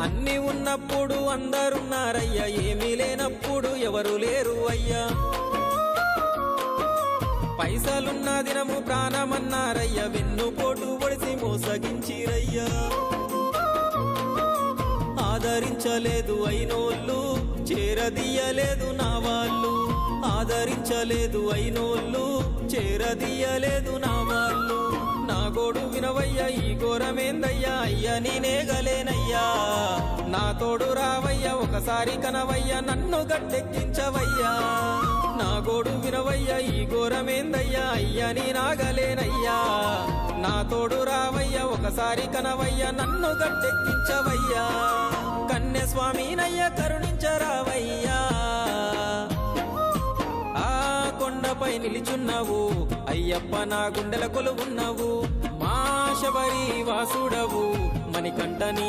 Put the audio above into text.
అన్ని ఉన్నప్పుడు అందరున్నారయ్యా, ఏమీ లేనప్పుడు ఎవరు లేరు అయ్యా. పైసలున్న దినము ప్రాణమన్నారయ్యా, వెన్నుపోటు పొడిసి మోసగించిరయ్యా. ఆదరించలేదు అయినోళ్ళు, చేరదీయలేదు నా వాళ్ళు. ఆదరించలేదు అయినోళ్ళు, చేరదీయలేదు నా వాళ్ళు. నా గోడు వినవయ్యా, ఈ ఘోరమేందయ్యా, అయ్యా నేనేగలేనయ్యా. నా తోడు రావయ్యా, ఒకసారి కనవయ్యా, నన్ను గట్టెక్కించవయ్యా. నా గోడు వినవయ్యా, ఈ ఘోరమేందయ్యా, అయ్యా నేనాగలేనయ్యా. నా తోడు రావయ్యా, ఒకసారి కనవయ్యా, నన్ను గట్టెక్కించవయ్యా. కన్య స్వామినయ్యా కరుణించరావయ్యా. ఆ కొండపై నిలిచున్నావు అయ్యప్ప, నా గుండెల కొలువున్నావు. మా శబరి వాసుడవు, మణికంఠ నీ